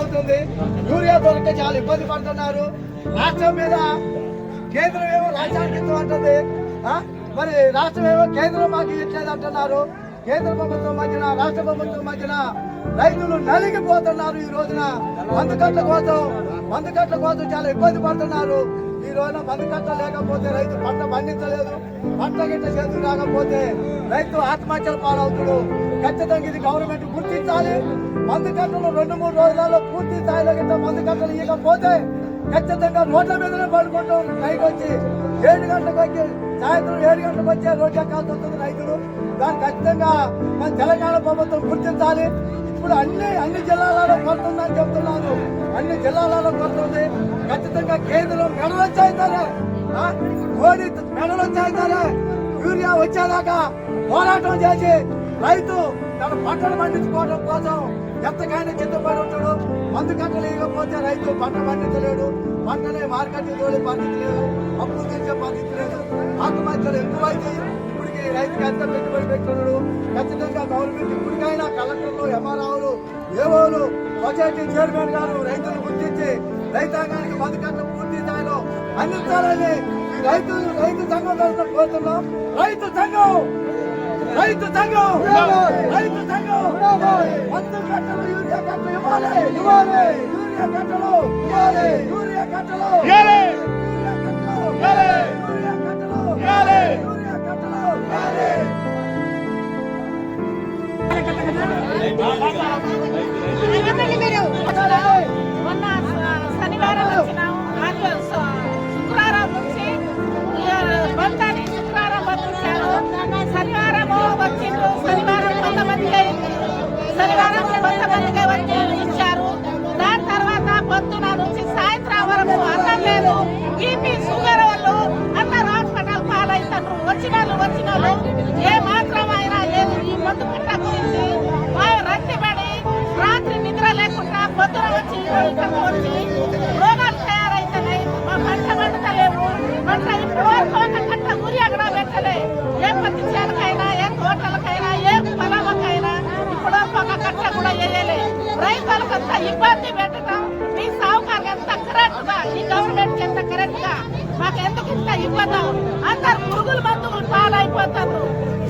అవుతుంది. యూరియా దొరికితే చాలా ఇబ్బంది పడుతున్నారు. రాష్ట్రం మీద కేంద్రం ఏమో రాష్ట్రానికి ఇస్తామంటుంది. మరి రాష్ట్రం ఏమో కేంద్రం మాకు ఇచ్చేది అంటున్నారు. కేంద్ర ప్రభుత్వం మధ్యన రాష్ట్ర ప్రభుత్వం మధ్యన రైతులు నలిగిపోతున్నారు. ఈ రోజున మందుకట్ల కోసం చాలా ఇబ్బంది పడుతున్నారు. ఈ రోజున మందుకట్ట లేకపోతే రైతు పంట పండించలేదు. పంట గిట్ట చేతులు రాకపోతే రైతు ఆత్మహత్యల పాలవుతాడు. ఖచ్చితంగా ఇది గవర్నమెంట్ గుర్తించాలి. మందుకట్టలు 2-3 రోజులలో పూర్తి స్థాయిలో గిట్ట మందుకట్టలు ఇవ్వకపోతే ఖచ్చితంగా రోడ్ల మీదనే పడుకుంటాం. పైకి వచ్చి 7 గంటలకు వచ్చి సాయంత్రం 7 గంటలకు వచ్చే రోడ్డు ఎక్కాల్సి వస్తుంది రైతులు. దాన్ని ఖచ్చితంగా మన తెలంగాణ ప్రభుత్వం గుర్తించాలి. ఇప్పుడు అన్ని జిల్లాలలో కొడుతుందని చెప్తున్నాను. అన్ని జిల్లాలలో కొడుతుంది. ఖచ్చితంగా కేంద్రం మెడలు వచ్చేస్తారే, మోడీ మెడలు వచ్చేస్తారే. యూరియా వచ్చేదాకా పోరాటం చేసి రైతు తన పంటను పండించుకోవడం కోసం ఎంతకైనా చిత్తపడి ఉంటాడు. మందుకట్టలు ఇవ్వకపోతే రైతు పంట పండించలేడు. పంటనే మార్కెట్ తోలి పండించలేదు. అప్పులు తెచ్చే పండించలేదు. ఆత్మహత్యలు ఎక్కువైతే ఇప్పటికి రైతుకి ఎంత పెట్టుబడి పెట్టుకున్నాడు. ఖచ్చితంగా గవర్నమెంట్ ఇప్పటికైనా కలెక్టర్లు, ఎంఆర్ఓలు, ఏఓలు, సొసైటీ చైర్మన్ గారు రైతులు గుర్తించి రైతాంగానికి మందుకట్టలు పూర్తి స్థాయిలో అందించాలని రైతు సంఘం తరఫున కోరుతున్నాం. రైతు సంఘం మందుకట్టలు యూరియా కట్టలు ఇవ్వాలి. యూరియా కట్టలు మొన్న శనివారం వచ్చినాము. శుక్రవారం నుంచి బంతాన్ని శుక్రవారం పంపించారు. శనివారం వచ్చిండ్రు. శనివారం కొంతమందికి వచ్చి ఇచ్చారు. దాని తర్వాత పొద్దున నుంచి సాయంత్రం వరకు అన్నం లేదు. బీపీ షుగర్ వాళ్ళు అందరూ హాస్పిటల్ పాలవుతారు. వచ్చిన వాళ్ళు ఏ మాత్రం అయినా లేదు. ఈ మందు పిట్ట గురించి రట్టిపడి రాత్రి నిద్ర లేకుండా పొద్దున వచ్చి ఇక్కడికి వచ్చి రోగాలు తయారైతున్నాయి. మా పంట పండుతలేము. పంట ఇప్పుడు వరకు ఒక కట్ట ఊరి అక్కడ పెట్టలే. ఏ పత్తి చేలకైనా, ఏ తోటలకైనా, ఏ పొలాలకైనా ఇప్పుడు ఒక కట్ట కూడా వేయలే. రైతులకు అంత ఇబ్బంది పెట్టడం మీ సావుకారు ఎంత కరెక్ట్ గా, ఈ గవర్నమెంట్ ఎంత కరెక్ట్ గా మాకు ఎందుకు ఇంత ఇబ్బంది? అందరు పురుగుల మందులు పాలైపోతారు.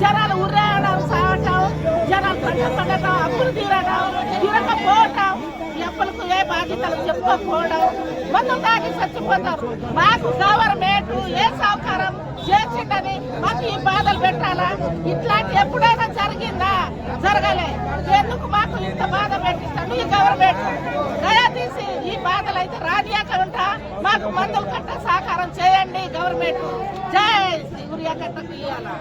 జనాలు ఉర్రేయడం, సావటం, జనాలు పంట పండటం, అప్పులు తీరకపోవటం, అప్పులకు ఏ బాధ్యతలు చెప్పుకోకపోవడం, మందు తాగి చచ్చిపోతారు. మాకు గవర్నమెంట్ ఏ సౌకర్యం చేసిందని మాకు ఈ బాధలు పెట్టాలా? ఇట్లాంటి ఎప్పుడైనా జరిగిందా? జరగలే. ఎందుకు మాకు ఇంత బాధ పెట్టిస్తాడు ఈ గవర్నమెంట్? దయతీసి ఈ బాధలు అయితే రానియకుండా మాకు మందులు కట్ట సహకారం చేయండి గవర్నమెంట్. జై యూరియా కట్టకు ఇవ్వాలా.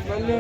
మళ్ళీ